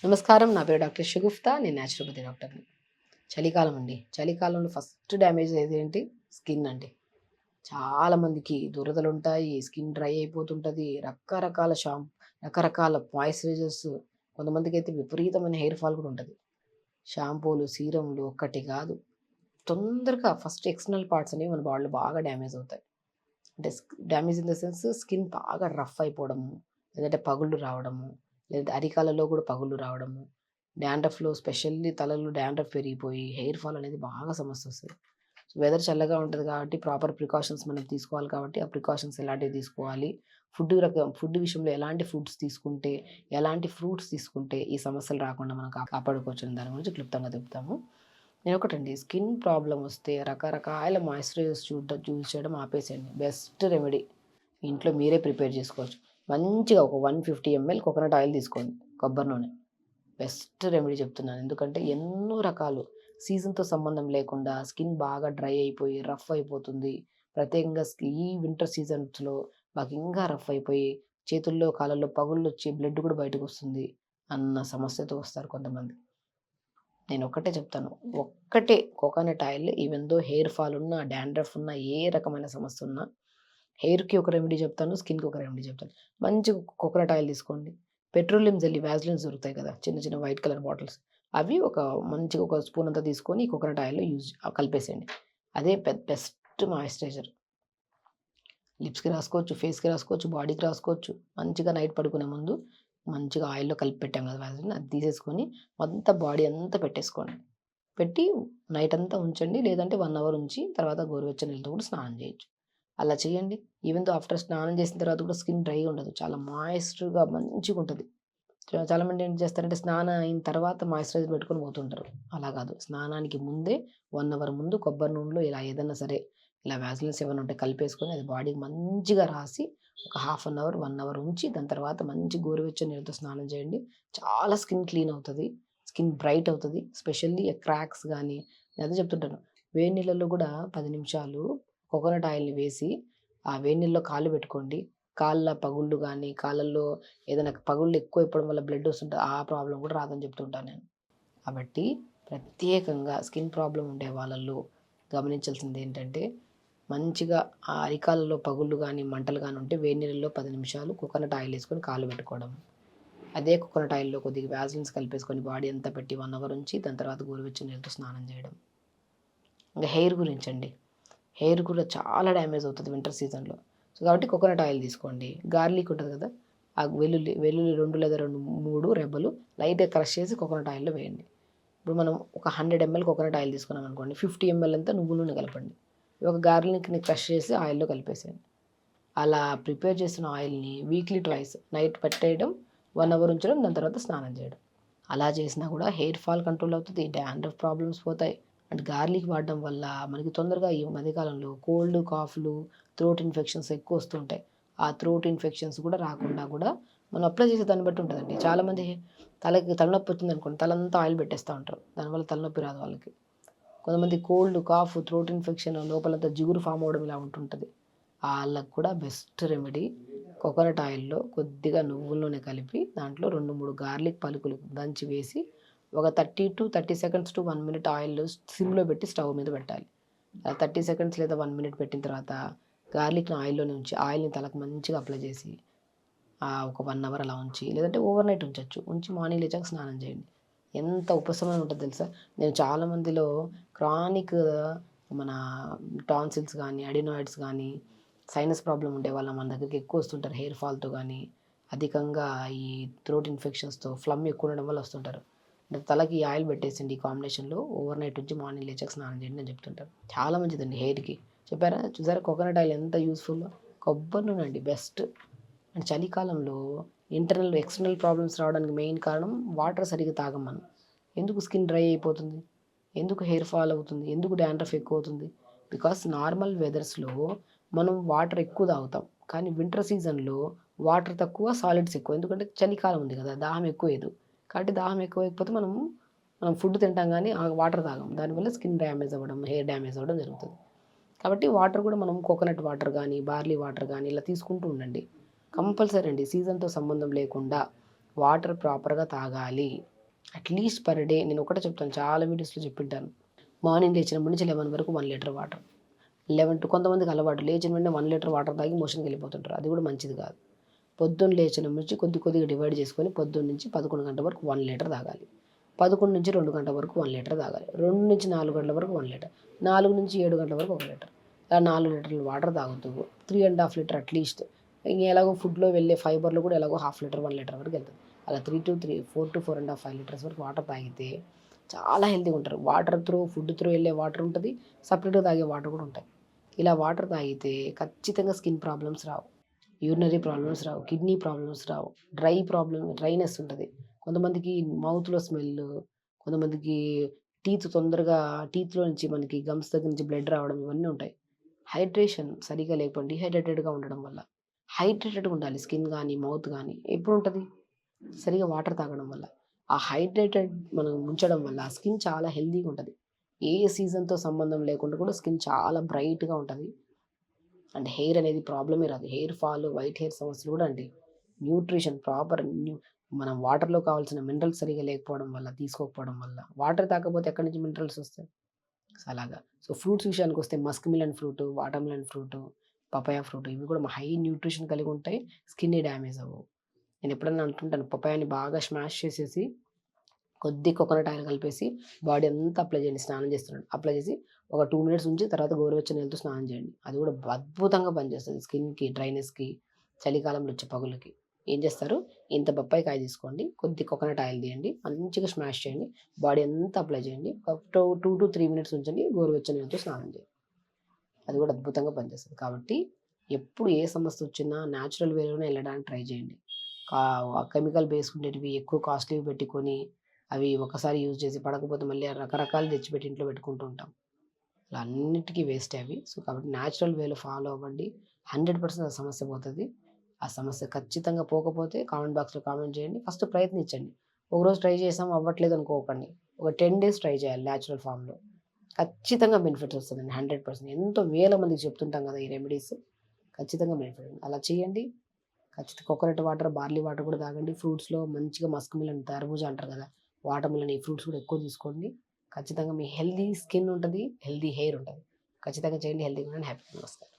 నమస్కారం. నా పేరు డాక్టర్ షగుఫ్తా. నేను న్యాచురోపతి డాక్టర్‌ని. చలికాలం అండి. చలికాలంలో ఫస్ట్ డ్యామేజ్ అయ్యేది ఏంటి? స్కిన్ అండి. చాలా మందికి దురదలుంటాయి. Skin dry అయిపోతుంటది. రకరకాల మాయిశ్చరైజర్స్, కొంతమందికైతే విపరీతమైన హెయిర్ ఫాల్ కూడా ఉంటది. షాంపూలు, సీరమ్‌లు ఒక్కటి కాదు. తొందరగా ఫస్ట్ ఎక్స్టర్నల్ పార్ట్స్ అనేవి మన బాడీలో బాగా డ్యామేజ్ అవుతాయి. అంటే damage in the sense skin బాగా రఫ్ అయిపోవడము, లేదంటే పగుళ్ళు రావడము, లేదంటే అరికాలలో కూడా పగుళ్ళు రావడము, డాండ్రఫ్‌లో స్పెషల్లీ తలలో డాండ్రఫ్ పెరిగిపోయి హెయిర్ ఫాల్ అనేది బాగా సమస్యొస్తది. వెదర్ చల్లగా ఉంటది కాబట్టి ప్రాపర్ ప్రికాషన్స్ మనం తీసుకోవాలి కాబట్టి, ఆ ప్రికాషన్స్ ఎలాంటివి తీసుకోవాలి, ఫుడ్ విషయంలో ఎలాంటి ఫుడ్స్ తీసుకుంటే, ఎలాంటి ఫ్రూట్స్ తీసుకుంటే ఈ సమస్యలు రాకుండా మనం కాపాడుకోవచ్చనే దాని గురించి క్లుప్తంగా చెప్తాము. నేనొకటండి, స్కిన్ ప్రాబ్లమ్ వస్తే రకరకాల మాయిశ్చరైజర్స్ యూజ్ చేయడం ఆపేసేయండి. బెస్ట్ రెమెడీ ఇంట్లో మీరే ప్రిపేర్ చేసుకోవచ్చు. మంచిగా ఒక 150 ఎంఎల్ కోకోనట్ ఆయిల్ తీసుకోండి, కొబ్బరి నూనె. బెస్ట్ రెమెడీ చెప్తున్నాను. ఎందుకంటే ఎన్నో రకాలు సీజన్‌తో సంబంధం లేకుండా స్కిన్ బాగా డ్రై అయిపోయి, రఫ్ అయిపోతుంది. ప్రత్యేకంగా ఈ వింటర్ సీజన్స్‌లో మాకు ఇంకా రఫ్ అయిపోయి, చేతుల్లో, కాళ్ళల్లో పగుళ్ళొచ్చి బ్లడ్ కూడా బయటకొస్తుంది అన్న సమస్యతో వస్తారు కొంతమంది. నేనొక్కటే చెప్తాను. ఒక్కటే coconut oil even though hair fall ఉన్నా, డాండ్రఫ్ ఉన్నా, ఏ రకమైన సమస్య ఉన్నా హెయిర్‌కి ఒక రెమెడీ చెప్తాను, స్కిన్‌కి ఒక రెమెడీ చెప్తాను. మంచిగా కోకోనట్ ఆయిల్ తీసుకోండి. పెట్రోలియం జెల్లీ, వాజిలిన్స్ దొరుకుతాయి కదా! చిన్న చిన్న వైట్ కలర్ బాటిల్స్. అవి మంచిగా ఒక స్పూన్ అంతా తీసుకొని కోకోనట్ ఆయిల్‌లో కలిపేసేయండి. అదే బెస్ట్ మాయిశ్చరైజర్. లిప్స్‌కి రాసుకోవచ్చు, ఫేస్‌కి రాసుకోవచ్చు, బాడీకి రాసుకోవచ్చు. మంచిగా నైట్ పడుకునే ముందు మంచిగా ఆయిల్‌లో కలిపి పెట్టాం కదా వాజిలిన్, అది తీసేసుకొని అంతా బాడీ అంతా పెట్టేసుకోండి. పెట్టి నైట్ అంతా ఉంచండి. లేదంటే 1 అవర్ ఉంచి తర్వాత గోరువెచ్చని నీళ్ళతో కూడా స్నానం చేయొచ్చు. అలా చేయండి. ఈవెన్ దో ఆఫ్టర్ స్నానం చేసిన తర్వాత కూడా స్కిన్ డ్రై ఉండదు. చాలా మాయిశ్చర్‌గా మంచిగుంటది. చాలామంది ఏం చేస్తారంటే స్నానం అయిన తర్వాత మాయిశ్చరైజర్ పెట్టుకొని పోతుంటారు. అలా కాదు. స్నానానికి ముందే 1 అవర్ ముందు కొబ్బరి నూనెలో ఇలా ఏదన్నా సరే, ఇలా వాజిలిన్స్ ఏమైనా ఉంటే కలిపేసుకొని అది బాడీకి మంచిగా రాసి ఒక హాఫ్ అన్ అవర్, 1 అవర్ ఉంచి దాని తర్వాత మంచి గోరువెచ్చని నీళ్ళతో స్నానం చేయండి. చాలా స్కిన్ క్లీన్ అవుతది. స్కిన్ బ్రైట్ అవుతది. స్పెషల్లీ క్రాక్స్ గానీ, నేను అదే చెప్తుంటాను. వేడి నీళ్ళలో కూడా 10 నిమిషాలు కోకోనట్ ఆయిల్‌ని వేసి, ఆ వేడి నీళ్ళలో కాళ్ళు పెట్టుకోండి. కాళ్ళ పగుళ్ళు గానీ, కాళ్ళల్లో ఏదైనా పగుళ్ళు ఎక్కువైపోవడం వల్ల బ్లడ్ వస్తుంటది. ఆ ప్రాబ్లమ్ కూడా రాదని చెప్తుంటాను నేను. కాబట్టి ప్రత్యేకంగా స్కిన్ ప్రాబ్లమ్ ఉండే వాళ్ళలో గమనించాల్సిందేంటంటే, మంచిగా ఆ అరికాళ్ళలో పగుళ్ళు గానీ, మంటలు గానీ ఉంటే వేడి నీళ్ళలో 10 నిమిషాలు కోకోనట్ ఆయిల్ ఏసుకొని కాళ్ళు పెట్టుకోవడం. అదే కోకోనట్ ఆయిల్‌లో కొద్దిగా వాజిలిన్స్ కలిపేసుకొని బాడీ అంతా పెట్టి 1 అవర్ ఉంచి దాని తర్వాత గోరువెచ్చని నీళ్ళతో స్నానం చేయడం. ఇంక హెయిర్ గురించండి. హెయిర్ కూడా చాలా డ్యామేజ్ అవుతది వింటర్ సీజన్‌లో. సో, కాబట్టి కోకోనట్ ఆయిల్ తీసుకోండి. గార్లిక్ ఉంటది కదా! ఆ వెల్లుల్లి 2 లేదా 3 రెబ్బలు లైట్‌గా క్రష్ చేసి కోకోనట్ ఆయిల్‌లో వేయండి. ఇప్పుడు మనం ఒక 100 ఎంఎల్ కోకోనట్ ఆయిల్ తీసుకున్నామనుకోండి, 50 ఎంఎల్ అంతా నువ్వుల నూనె కలపండి. ఒక గార్లిక్‌ని క్రష్ చేసి ఆయిల్‌లో కలిపేసేయండి. అలా ప్రిపేర్ చేసిన ఆయిల్‌ని వీక్లీ ట్వైస్ నైట్ పెట్టేయడం, 1 అవర్ ఉంచడం, దాని తర్వాత స్నానం చేయడం. అలా చేసినా కూడా హెయిర్ ఫాల్ కంట్రోల్ అవుతది. డాండ్రఫ్ ప్రాబ్లమ్స్ పోతాయి. అండ్ గార్లిక్ వాడడం వల్ల మనకి తొందరగా ఈ మధ్యకాలంలో కోల్డ్, కాఫ్‌లు, థ్రోట్ ఇన్ఫెక్షన్స్ ఎక్కువ వస్తుంటాయి. ఆ థ్రోట్ ఇన్ఫెక్షన్స్ కూడా రాకుండా కూడా మనం అప్లై చేసే దాన్ని బట్టి ఉంటదండి. చాలామంది తలనొప్పి వచ్చిందనుకోండి, తలంతా ఆయిల్ పెట్టేస్తా ఉంటారు. దానివల్ల తలనొప్పి రాదు వాళ్ళకి. కొంతమంది కోల్డ్, కాఫ్, థ్రోట్ ఇన్ఫెక్షన్ లోపలంతా జిగురు ఫార్మ్ అవ్వడం ఇలా ఉంటుంటది. ఆళ్ళకి కూడా బెస్ట్ రెమెడీ కోకోనట్ ఆయిల్‌లో కొద్దిగా నువ్వుల నూనె కలిపి దాంట్లో 2, 3 గార్లిక్ పలుకులు దంచి వేసి ఒక 30 సెకండ్స్ టు 1 మినిట్ ఆయిల్ సిమ్‌లో పెట్టి స్టవ్ మీద పెట్టాలి. 30 సెకండ్స్ లేదా 1 మినిట్ పెట్టిన తర్వాత గార్లిక్‌ని ఆయిల్‌లోనే ఉంచి ఆయిల్‌ని తలకు మంచిగా అప్లై చేసి ఒక 1 అవర్ అలా ఉంచి, లేదంటే ఓవర్ నైట్ ఉంచొచ్చు. ఉంచి మార్నింగ్ లేచాక స్నానం చేయండి. ఎంత ఉపశమనం ఉంటదో తెలుసా? నేను చాలా మందిలో క్రానిక్ మన టాన్సిల్స్ గానీ, అడినాయిడ్స్ గానీ, సైనస్ ప్రాబ్లమ్ ఉండేవాళ్ళు మన దగ్గరికి ఎక్కువ వస్తుంటారు. హెయిర్ ఫాల్‌తో గానీ, అధికంగా ఈ థ్రోట్ ఇన్ఫెక్షన్స్‌తో ఫ్లమ్ ఎక్కువ ఉండడం వల్ల వస్తుంటారు. అంటే తలకి ఈ ఆయిల్ పెట్టేసేయండి ఈ కాంబినేషన్‌లో. ఓవర్ నైట్ ఉంచి మార్నింగ్ లేచాక స్నానం చేయండి అని చెప్తుంటారు. చాలా మంచిదండి హెయిర్‌కి. చెప్పారా? చూసారా కోకోనట్ ఆయిల్ ఎంత యూజ్‌ఫుల్లో. కొబ్బరి నూనె అండి బెస్ట్. అండ్ చలికాలంలో ఇంటర్నల్, ఎక్స్టర్నల్ ప్రాబ్లమ్స్ రావడానికి మెయిన్ కారణం వాటర్ సరిగ్గా తాగం మనం. ఎందుకు స్కిన్ డ్రై అయిపోతుంది? ఎందుకు హెయిర్ ఫాల్ అవుతుంది? ఎందుకు డాండ్రఫ్ ఎక్కువవుతుంది? బికాస్ నార్మల్ వెదర్స్‌లో మనం వాటర్ ఎక్కువ తాగుతాం. కానీ వింటర్ సీజన్‌లో వాటర్ తక్కువ, సాలిడ్స్ ఎక్కువ. ఎందుకంటే చలికాలం ఉంది కదా! దాహం ఎక్కువేయదు. కాబట్టి దాహం ఎక్కువైపోతే మనం ఫుడ్ తింటాం గానీ ఆ వాటర్ తాగం. దానివల్ల స్కిన్ డ్యామేజ్ అవ్వడం, హెయిర్ డ్యామేజ్ అవ్వడం జరుగుతది. కాబట్టి వాటర్ కూడా మనం కోకోనట్ వాటర్ గానీ, బార్లీ వాటర్ గానీ ఇలా తీసుకుంటూ ఉండండి. కంపల్సరీ అండి. సీజన్‌తో సంబంధం లేకుండా వాటర్ ప్రాపర్‌గా తాగాలి. అట్లీస్ట్ పర్ డే నేను ఒకటే చెప్తాను, చాలా వీడియోస్‌లో చెప్పింటాను. మార్నింగ్ లేచినప్పటి నుంచి 11 వరకు 1 లీటర్ వాటర్. 11 కొంతమందికి అలవాటు లేచిన వెంటనే 1 లీటర్ వాటర్ తాగి మోషన్‌కెళ్ళిపోతుంటారు. అది కూడా మంచిది కాదు. పొద్దున్న లేచిన నుంచి కొద్దిగా డివైడ్ చేసుకొని పొద్దున్న నుంచి 11 గంటల వరకు 1 లీటర్ తాగాలి. 11 నుంచి 2 గంటల వరకు 1 లీటర్ తాగాలి. 2 నుంచి 4 గంటల వరకు 1 లీటర్. 4 నుంచి 7 గంటల వరకు 1 లీటర్. అలా 4 లీటర్లు వాటర్ తాగుతూ 3½ లీటర్ అట్లీస్ట్. ఇంక ఎలాగో ఫుడ్‌లో వెళ్ళే ఫైబర్‌లో కూడా ఎలాగో 1/2 లీటర్, 1 లీటర్ వరకు వెళ్తది. అలా 4-4.5, 5 లీటర్స్ వరకు వాటర్ తాగితే చాలా హెల్తీగా ఉంటారు. వాటర్ త్రూ, ఫుడ్ త్రూ వెళ్ళే వాటర్ ఉంటది. సెపరేట్‌గా తాగే వాటర్ కూడా ఉంటాయి. ఇలా వాటర్ తాగితే ఖచ్చితంగా స్కిన్ ప్రాబ్లమ్స్ రావు. యూరినరీ ప్రాబ్లమ్స్ రావు. కిడ్నీ ప్రాబ్లమ్స్ రావు. డ్రైనెస్ ఉంటది. కొంతమందికి మౌత్‌లో స్మెల్లు, కొంతమందికి టీత్‌లో నుంచి మనకి గమ్స్ దగ్గర నుంచి బ్లడ్ రావడం ఇవన్నీ ఉంటాయి. హైడ్రేషన్ సరిగ్గా లేకపోతే డీహైడ్రేటెడ్‌గా ఉండడం వల్ల. హైడ్రేటెడ్‌గా ఉండాలి స్కిన్ గానీ, మౌత్ గానీ. ఎప్పుడుంటది? సరిగ్గా వాటర్ తాగడం వల్ల. ఆ హైడ్రేటెడ్ మనం ఉంచడం వల్ల స్కిన్ చాలా హెల్తీగా ఉంటది. ఏ సీజన్‌తో సంబంధం లేకుండా కూడా స్కిన్ చాలా బ్రైట్‌గా ఉంటది. అండ్ హెయిర్ అనేది ప్రాబ్లమే రాదు. హెయిర్ ఫాల్, వైట్ హెయిర్ సమస్యలు కూడా అండి. న్యూట్రిషన్ మనం వాటర్‌లో కావాల్సిన మినరల్స్ సరిగ్గా లేకపోవడం వల్ల, తీసుకోకపోవడం వల్ల. వాటర్ తాగకపోతే ఎక్కడి నుంచి మినరల్స్ వస్తాయి? సో, అలాగా. సో, ఫ్రూట్స్ విషయానికొస్తే musk melon fruit, water melon fruit, papaya fruit ఇవి కూడా హై న్యూట్రిషన్ కలిగి ఉంటాయి. స్కిన్‌ని డ్యామేజ్ అవ్వవు. నేను ఎప్పుడన్నా అంటుంటాను పపాయాని బాగా స్మాష్ చేసేసి కోకోనట్ ఆయిల్ కలిపేసి బాడీ అంతా అప్లై చేయండి. స్నానం చేస్తున్నట్టు. అప్లై చేసి ఒక 2 మినిట్స్ ఉంచి తర్వాత గోరువెచ్చని నీళ్ళతో స్నానం చేయండి. అది కూడా అద్భుతంగా పనిచేస్తది. స్కిన్‌కి, డ్రైనెస్‌కి, చలికాలంలో వచ్చే పగులకి. ఏం చేస్తారు? ఇంత బొప్పాయి కాయ తీసుకోండి. కోకోనట్ ఆయిల్ తీయండి. మంచిగా స్మాష్ చేయండి. బాడీ అంతా అప్లై చేయండి. ఒక 2-3 మినిట్స్ ఉంచండి. గోరువెచ్చని నీళ్ళతో స్నానం చేయండి. అది కూడా అద్భుతంగా పనిచేస్తది. కాబట్టి ఎప్పుడు ఏ సమస్య వచ్చినా న్యాచురల్ వేలోనే వెళ్ళడానికి ట్రై చేయండి. కా కెమికల్ బేస్ ఉండేటివి ఎక్కువ కాస్ట్‌లీవి పెట్టుకొని అవి ఒకసారి యూజ్ చేసి పడకపోతే మళ్ళీ రకరకాలు తెచ్చిపెట్టి ఇంట్లో పెట్టుకుంటూ ఉంటాం. అలా అన్నిటికి వేస్టే అవి. సో, కాబట్టి న్యాచురల్ వేలో ఫాలో అవ్వండి. 100% ఆ సమస్య పోతది. ఆ సమస్య ఖచ్చితంగా పోకపోతే కామెంట్ బాక్స్‌లో కామెంట్ చేయండి. ఫస్ట్ ప్రయత్నించండి. ఒకరోజు ట్రై చేసాం అవ్వట్లేదు అనుకోకండి. ఒక 10 డేస్ ట్రై చేయాలి న్యాచురల్ ఫార్మ్‌లో. ఖచ్చితంగా బెనిఫిట్ వస్తదండి. 100%. ఎంతో వేల మందికి చెప్తుంటాం కదా! ఈ రెమెడీస్. ఖచ్చితంగా బెనిఫిట్ ఉంది. అలా చేయండి. కోకోనట్ వాటర్, బార్లీ వాటర్ కూడా తాగండి. ఫ్రూట్స్‌లో మంచిగా మస్క్ మిలన్, తర్బూజా అంటారు కదా! వాటర్ మిలన్ ఈ ఫ్రూట్స్ కూడా ఎక్కువ తీసుకోండి. ఖచ్చితంగా మీ హెల్తీ స్కిన్ ఉంటది. హెల్తీ హెయిర్ ఉంటది. ఖచ్చితంగా చేయండి. హెల్తీగా ఉండండి. హ్యాపీగా వస్తారు.